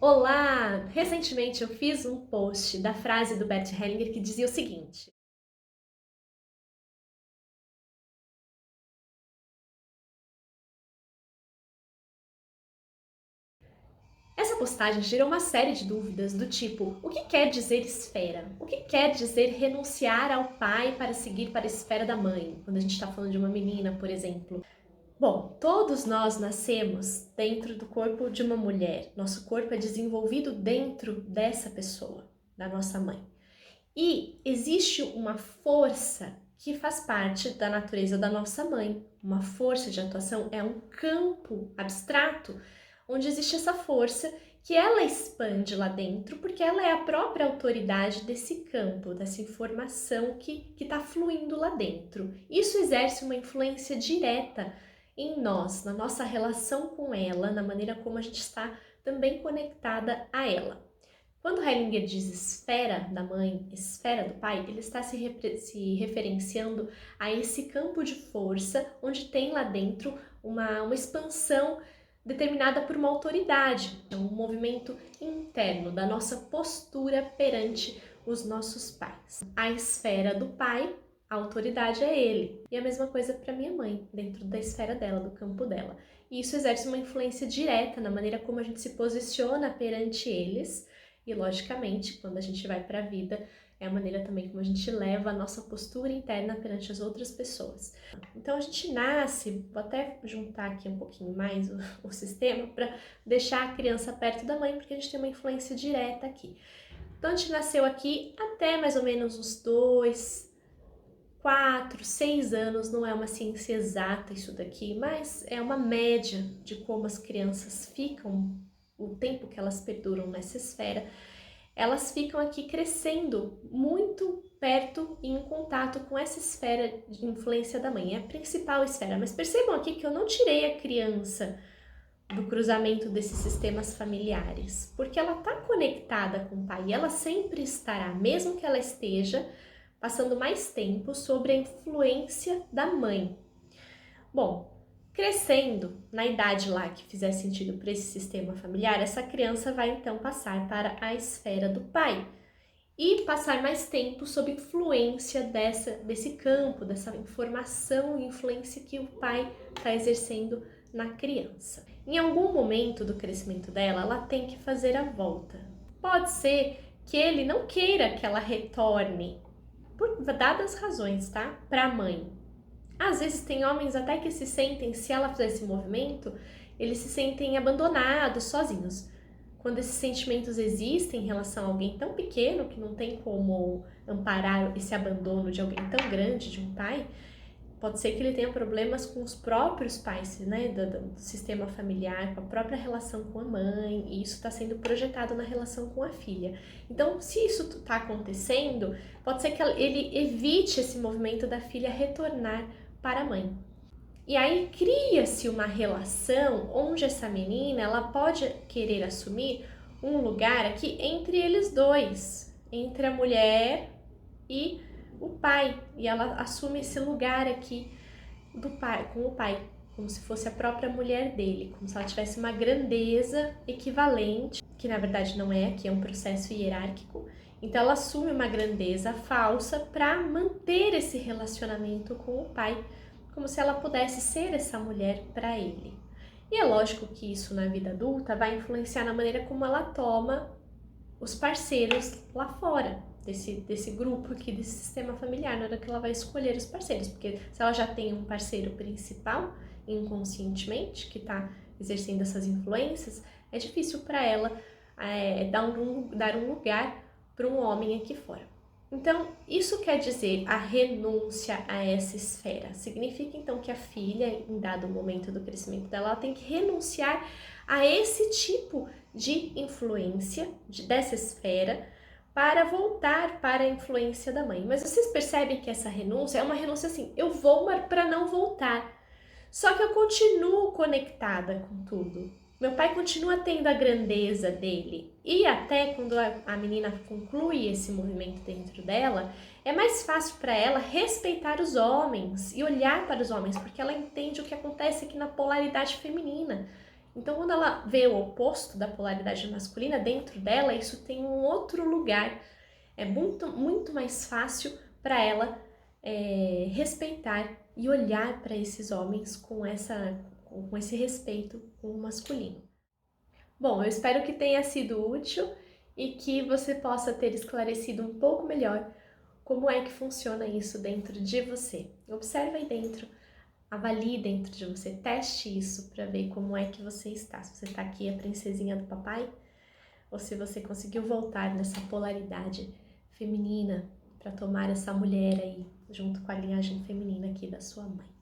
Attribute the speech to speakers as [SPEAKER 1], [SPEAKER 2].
[SPEAKER 1] Olá! Recentemente eu fiz um post da frase do Bert Hellinger que dizia o seguinte: essa postagem gerou uma série de dúvidas do tipo: o que quer dizer esfera? O que quer dizer renunciar ao pai para seguir para a esfera da mãe? Quando a gente está falando de uma menina, por exemplo. Bom, todos nós nascemos dentro do corpo de uma mulher. Nosso corpo é desenvolvido dentro dessa pessoa, da nossa mãe. E existe uma força que faz parte da natureza da nossa mãe. Uma força de atuação é um campo abstrato onde existe essa força que ela expande lá dentro, porque ela é a própria autoridade desse campo, dessa informação que está fluindo lá dentro. Isso exerce uma influência direta em nós, na nossa relação com ela, na maneira como a gente está também conectada a ela. Quando Hellinger diz esfera da mãe, esfera do pai, ele está se referenciando a esse campo de força onde tem lá dentro uma expansão determinada por uma autoridade, um movimento interno da nossa postura perante os nossos pais. A esfera do pai, a autoridade é ele. E a mesma coisa para minha mãe, dentro da esfera dela, do campo dela. E isso exerce uma influência direta na maneira como a gente se posiciona perante eles. E, logicamente, quando a gente vai para a vida, é a maneira também como a gente leva a nossa postura interna perante as outras pessoas. Então, a gente nasce, vou até juntar aqui um pouquinho mais o sistema para deixar a criança perto da mãe, porque a gente tem uma influência direta aqui. Então, a gente nasceu aqui até mais ou menos uns 2, 4, 6 anos, não é uma ciência exata isso daqui, mas é uma média de como as crianças ficam, o tempo que elas perduram nessa esfera. Elas ficam aqui crescendo muito perto e em contato com essa esfera de influência da mãe, é a principal esfera. Mas percebam aqui que eu não tirei a criança do cruzamento desses sistemas familiares, porque ela está conectada com o pai e ela sempre estará, mesmo que ela esteja passando mais tempo sobre a influência da mãe. Bom, crescendo, na idade lá que fizer sentido para esse sistema familiar, essa criança vai então passar para a esfera do pai e passar mais tempo sob influência desse campo, dessa informação e influência que o pai está exercendo na criança. Em algum momento do crescimento dela, ela tem que fazer a volta. Pode ser que ele não queira que ela retorne, por dadas razões, tá? Para a mãe. Às vezes tem homens até que se sentem, se ela fizer esse movimento, eles se sentem abandonados, sozinhos. Quando esses sentimentos existem em relação a alguém tão pequeno que não tem como amparar esse abandono de alguém tão grande, de um pai, pode ser que ele tenha problemas com os próprios pais, né, do sistema familiar, com a própria relação com a mãe, e isso está sendo projetado na relação com a filha. Então, se isso está acontecendo, pode ser que ele evite esse movimento da filha retornar para a mãe. E aí cria-se uma relação onde essa menina ela pode querer assumir um lugar aqui entre eles dois, entre a mulher e o pai, e ela assume esse lugar aqui do pai, com o pai, como se fosse a própria mulher dele, como se ela tivesse uma grandeza equivalente, que na verdade não é, que é um processo hierárquico. Então ela assume uma grandeza falsa para manter esse relacionamento com o pai, como se ela pudesse ser essa mulher para ele. E é lógico que isso na vida adulta vai influenciar na maneira como ela toma os parceiros lá fora desse grupo aqui, desse sistema familiar, na hora que ela vai escolher os parceiros, porque se ela já tem um parceiro principal inconscientemente que está exercendo essas influências, é difícil para ela dar um lugar para um homem aqui fora. Então, isso quer dizer a renúncia a essa esfera. Significa, então, que a filha, em dado momento do crescimento dela, ela tem que renunciar a esse tipo de influência, dessa esfera, para voltar para a influência da mãe. Mas vocês percebem que essa renúncia é uma renúncia assim, eu vou para não voltar. Só que eu continuo conectada com tudo. Meu pai continua tendo a grandeza dele. E até quando a menina conclui esse movimento dentro dela, é mais fácil para ela respeitar os homens e olhar para os homens, porque ela entende o que acontece aqui na polaridade feminina. Então, quando ela vê o oposto da polaridade masculina dentro dela, isso tem um outro lugar. É muito, muito mais fácil para ela respeitar e olhar para esses homens com esse respeito com o masculino. Bom, eu espero que tenha sido útil e que você possa ter esclarecido um pouco melhor como é que funciona isso dentro de você. Observe aí dentro, avalie dentro de você, teste isso para ver como é que você está. Se você está aqui a princesinha do papai ou se você conseguiu voltar nessa polaridade feminina para tomar essa mulher aí junto com a linhagem feminina aqui da sua mãe.